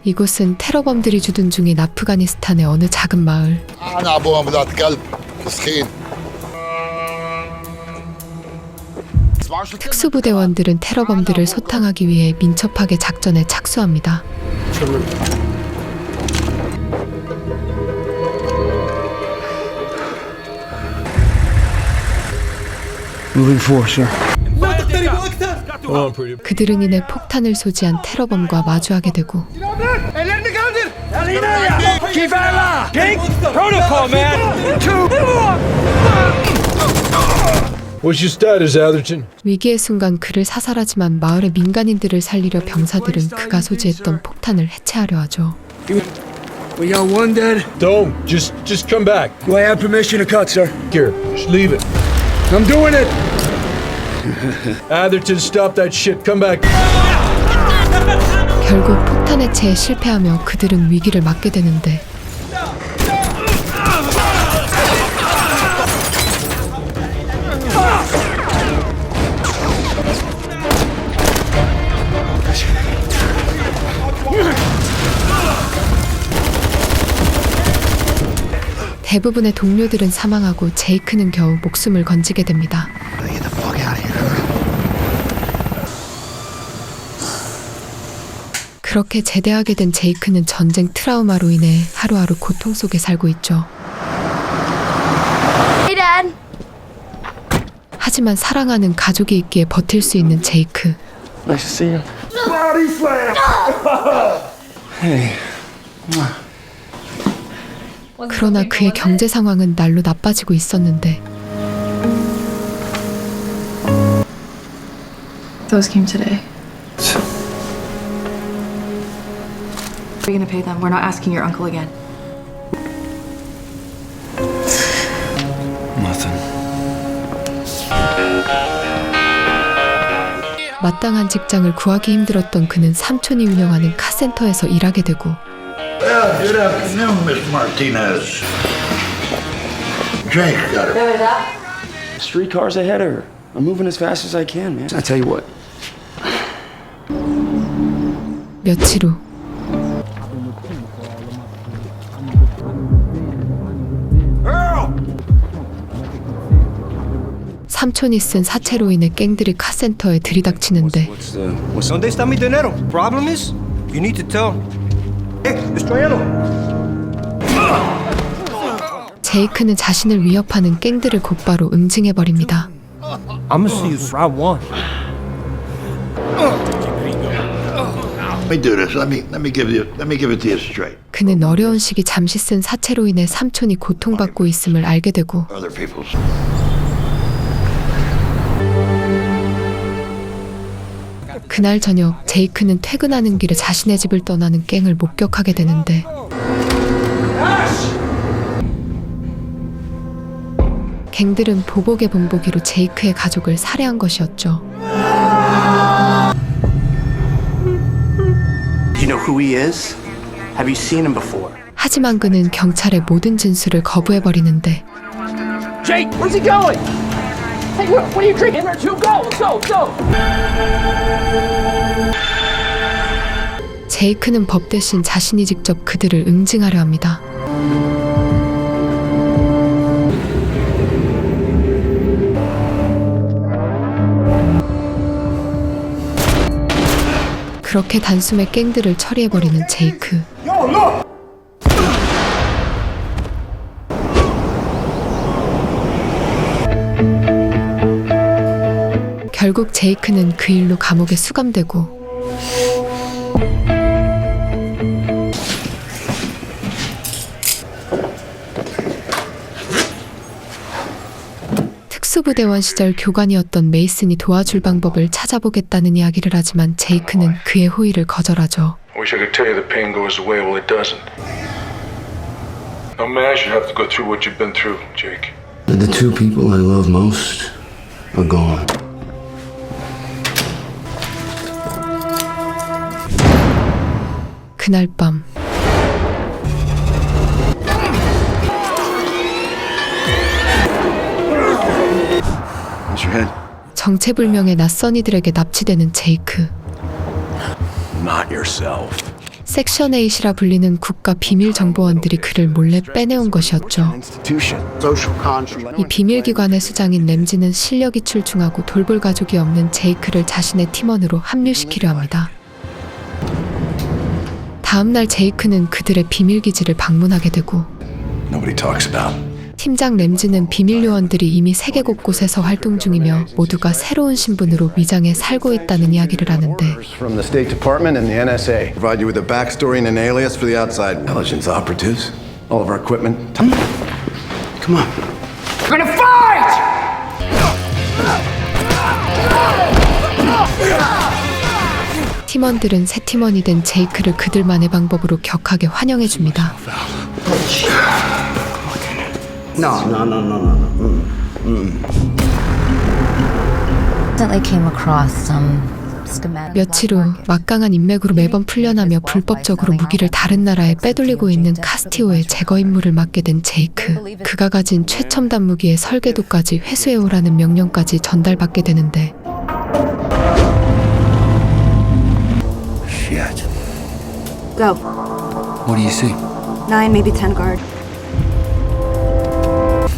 이곳은 테러범들이 주둔 중인 아프가니스탄의 어느 작은 마을. 특수부대원들은 테러범들을 소탕하기 위해 민첩하게 작전에 착수합니다. 그들은 이내 폭탄을 소지한 테러범과 마주하게 되고 위기의 순간 그를 사살하지만 마을의 민간인들을 살리려 병사들은 그가 소지했던 폭탄을 해체하려 하죠. We got one dead. Don't. Just come back. Do I have permission to cut, sir? Here, just leave it. I'm doing it. Atherton, stop that shit. Come back. 결국 폭탄 해체에 실패하며 그들은 위기를 맞게 되는데 대부분의 동료들은 사망하고 제이크는 겨우 목숨을 건지게 됩니다. 그렇게 제대하게 된 제이크는 전쟁 트라우마로 인해 하루하루 고통 속에 살고 있죠. Hey, Dad. 하지만 사랑하는 가족이 있기에 버틸 수 있는 제이크. Nice to see you. Body slam. Hey. 그러나 그의 경제 상황은 날로 나빠지고 있었는데 Those came today. Are you gonna pay them? We're not asking your uncle again. Nothing. 마땅한 직장을 구하기 힘들었던 그는 삼촌이 운영하는 카센터에서 일하게 되고 Good afternoon, Miss Martinez. Jake got her. Streetcars ahead of her. I'm moving as fast as I can, man. I tell you what. 며칠 후 삼촌이 쓴 사채로 인해 갱들이 카센터에 들이닥치는데 ¿Dónde está mi dinero? Problem is, you need to tell. Estoy 제이크는 자신을 위협하는 갱들을 곧바로 응징해버립니다. I'm gonna see you round one. Let me do this. Let me give it to you straight. 그는 어려운 시기 잠시 쓴 사채로 인해 삼촌이 고통받고 있음을 알게 되고 Other people's. 그날 저녁 제이크는 퇴근하는 길에 자신의 집을 떠나는 갱을 목격하게 되는데 갱들은 보복의 본보기로 제이크의 가족을 살해한 것이었죠. You know who he is? Have you seen him before? 하지만 그는 경찰의 모든 진술을 거부해버리는데 Jake, where's he going? Hey, what are you drinking? Or two, go, let's go, let's go. 제이크는 법 대신 자신이 직접 그들을 응징하려 합니다. 그렇게 단숨에 갱들을 처리해버리는 제이크. 결국 제이크는 그 일로 감옥에 수감되고 특수부대원 시절 교관이었던 메이슨이 도와줄 방법을 찾아보겠다는 이야기를 하지만 제이크는 그의 호의를 거절하죠. Wish I could tell you the pain goes away. Well, it doesn't. No man should have to go through what you've been through, Jake. The two people I love most are gone. 그날 밤 What's your head? 정체불명의 낯선 이들에게 납치되는 제이크. Not yourself. 섹션 8이라 불리는 국가 비밀 정보원들이 그를 몰래 빼내온 것이었죠. 이 비밀기관의 수장인 램지는 실력이 출중하고 돌볼 가족이 없는 제이크를 자신의 팀원으로 합류시키려 합니다. 다음날 제이크는 그들의 비밀기지를 방문하게 되고 Nobody talks about. 팀장 램지는 비밀 요원들이 이미 세계 곳곳에서 활동 중이며 모두가 새로운 신분으로 위장해 살고 있다는 이야기를 하는데 From the State Department and the NSA. Provide you with a backstory and an alias for the outside intelligence operatives. All of our equipment. Come on. We're gonna fight! 팀원들은 새 팀원이 된 제이크를 그들만의 방법으로 격하게 환영해줍니다. 며칠 후 막강한 인맥으로 매번 풀려나며 불법적으로 무기를 다른 나라에 빼돌리고 있는 카스티오의 제거 임무를 맡게 된 제이크. 그가 가진 최첨단 무기의 설계도까지 회수해오라는 명령까지 전달받게 되는데 Shit. Go. What do you see? 9, maybe 10 guard.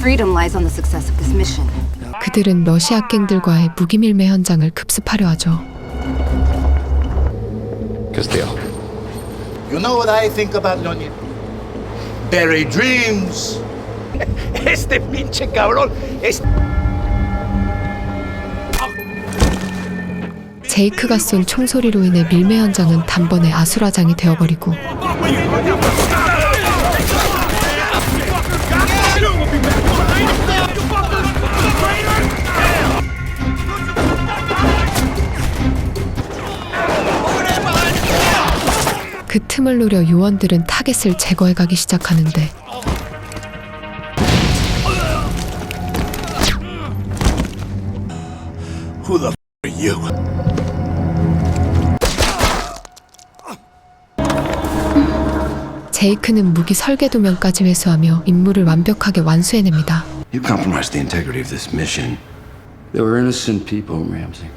Freedom lies on the success of this mission. 그들은 러시아 갱들과의 무기 밀매 현장을 급습하려 하죠. You know what I think about Leonid? Buried dreams. Este pinche cabrón. 제이크가 쏜 총소리로 인해 밀매 현장은 단번에 아수라장이 되어버리고 그 틈을 노려 요원들은 타겟을 제거해가기 시작하는데 Who the f are you? 제이크는 무기 설계도면까지 회수하며 임무를 완벽하게 완수해냅니다. You compromised the integrity of this mission. They were innocent people, Ramsey.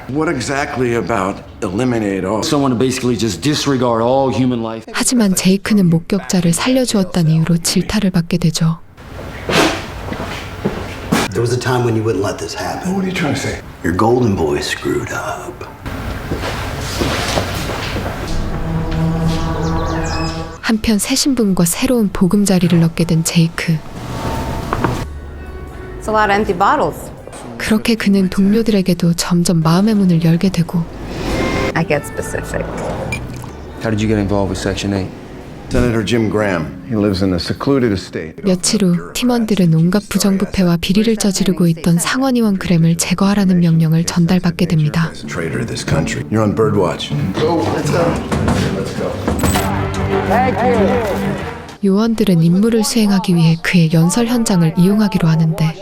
What exactly about eliminate all? Someone to basically just disregard all human life. 하지만 제이크는 목격자를 살려주었다는 이유로 질타를 받게 되죠. There was a time when you wouldn't let this happen. What are you trying to say? Your golden boy screwed up. 한편 새 신분과 새로운 보금자리를 얻게 된 제이크. It's a lot of empty bottles. 그렇게 그는 동료들에게도 점점 마음의 문을 열게 되고 I get specific. How did you get involved with Section 8? Senator Jim Graham. He lives in a secluded estate. 며칠 후 팀원들은 온갖 부정부패와 비리를 저지르고 있던 상원의원 그램을 제거하라는 명령을 전달받게 됩니다. As a traitor to this country. You're on birdwatch. Go. Let's go. Let's go. 요원들은 임무를 수행하기 위해 그의 연설 현장을 이용하기로 하는데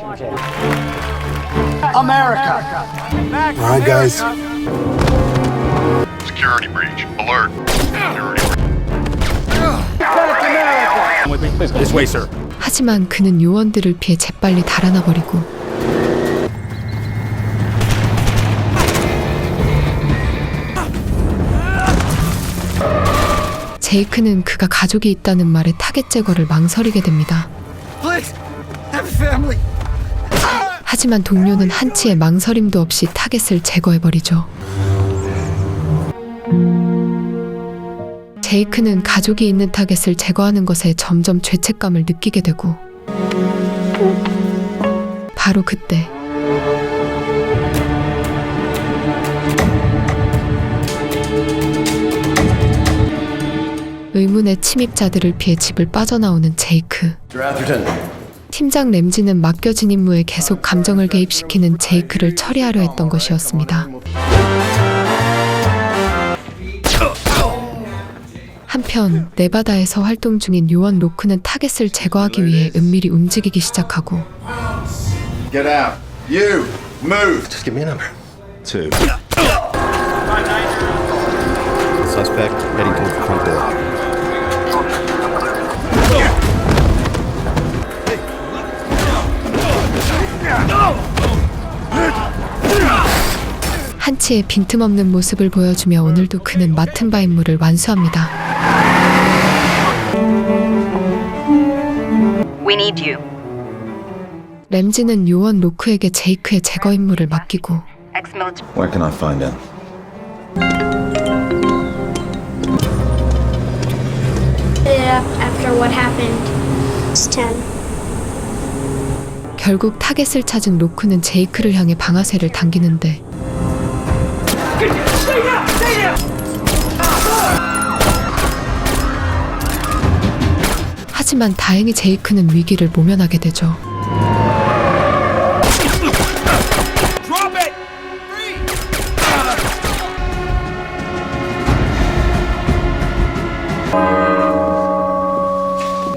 America. All right, guys. Security breach. Alert. This way, sir. 하지만 그는 요원들을 피해 재빨리 달아나 버리고 제이크는 그가 가족이 있다는 말에 타겟 제거를 망설이게 됩니다. 하지만 동료는 한치의 망설임도 없이 타겟을 제거해버리죠. 제이크는 가족이 있는 타겟을 제거하는 것에 점점 죄책감을 느끼게 되고 바로 그때 의문의 침입자들을 피해 집을 빠져나오는 제이크. 팀장 램지는 맡겨진 임무에 계속 감정을 개입시키는 제이크를 처리하려 했던 것이었습니다. 한편 네바다에서 활동 중인 요원 로크는 타겟을 제거하기 위해 은밀히 움직이기 시작하고 Get out. You. Move. Just give me a number. 2. Suspect heading towards the front door. 한치의 빈틈없는 모습을 보여주며 오늘도 그는 맡은 바 임무를 완수합니다. We need you. 램지는 요원 로크에게 제이크의 제거 임무를 맡기고 Ex-military. Where can I find him? After what happened. It's 10. 결국 타겟을 찾은 로크는 제이크를 향해 방아쇠를 당기는데 하지만 다행히 제이크는 위기를 모면하게 되죠.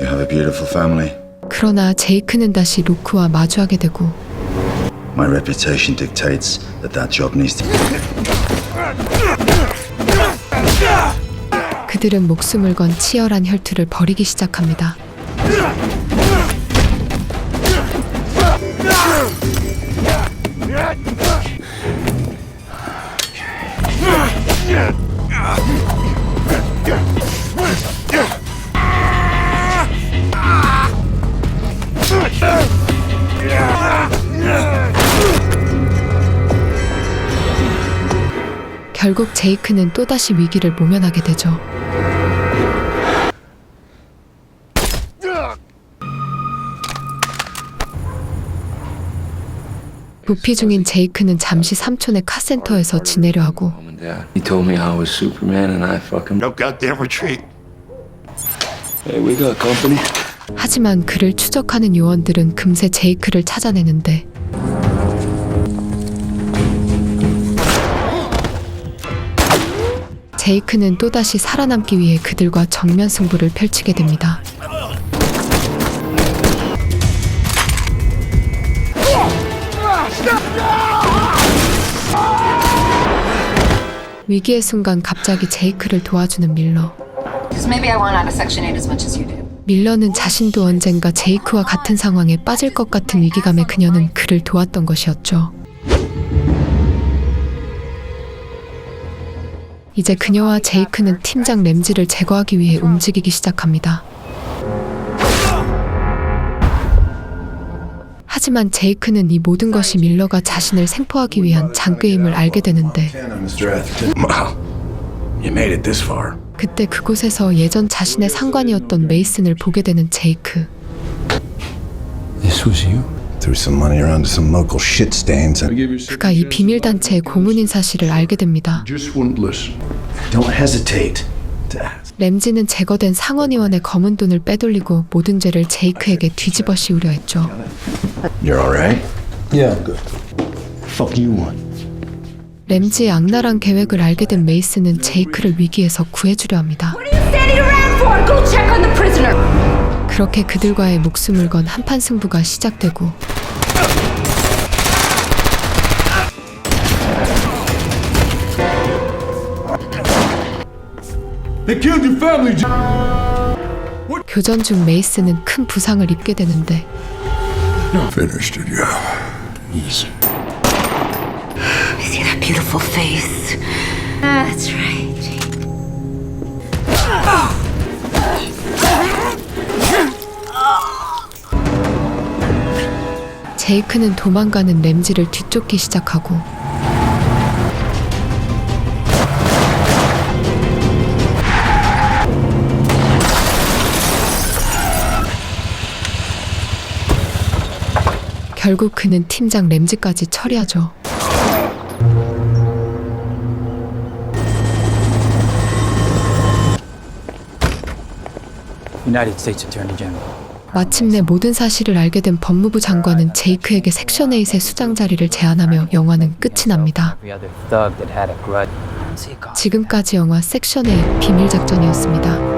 You have a beautiful family. 그러나 제이크는 다시 로크와 마주하게 되고 My reputation dictates that job needs to. 그들은 목숨을 건 치열한 혈투를 벌이기 시작합니다. 결국 제이크는 또다시 위기를 모면하게 되죠. 부피 중인 제이크는 잠시 삼촌의 카센터에서 지내려 하고 He told me I was Superman and I fucking. No goddamn retreat. Hey, we got company. 하지만 그를 추적하는 요원들은 금세 제이크를 찾아내는데 제이크는 또다시 살아남기 위해 그들과 정면 승부를 펼치게 됩니다. 위기의 순간 갑자기 제이크를 도와주는 밀러. Maybe I want out of Section 8 as much as you do. 밀러는 자신도 언젠가 제이크와 같은 상황에 빠질 것 같은 위기감에 그녀는 그를 도왔던 것이었죠. 이제 그녀와 제이크는 팀장 램지를 제거하기 위해 움직이기 시작합니다. 하지만 제이크는 이 모든 것이 밀러가 자신을 생포하기 위한 장꾀임을 알게 되는데 Wow. You made it this far. 그때 그곳에서 예전 자신의 상관이었던 메이슨을 보게 되는 제이크. This was you? Threw some money around to some local shit stains. 그가 이 비밀단체의 고문인 사실을 알게 됩니다. Just wouldn't listen. Don't hesitate to ask. 램지는 제거된 상원의원의 검은 돈을 빼돌리고 모든 죄를 제이크에게 뒤집어 씌우려 했죠. You're all right? Yeah, I'm good. Fuck you want. 램지의 악랄한 계획을 알게 된 메이슨은 제이크를 위기에서 구해주려 합니다. Standing around for? Go check on the prisoner. 그렇게 그들과의 목숨을 건 한판 승부가 시작되고 They killed your family. 교전 중 메이슨은 큰 부상을 입게 되는데 Finished it, yeah. Easy. See that beautiful face? That's right. 제이크는 도망가는 램지를 뒤쫓기 시작하고 결국 그는 팀장 램지까지 처리하죠. United States Attorney General. 마침내 모든 사실을 알게 된 법무부 장관은 제이크에게 섹션 8의 수장 자리를 제안하며 영화는 끝이 납니다. Every other thug that had a grudge. 지금까지 영화 섹션 8 비밀작전이었습니다.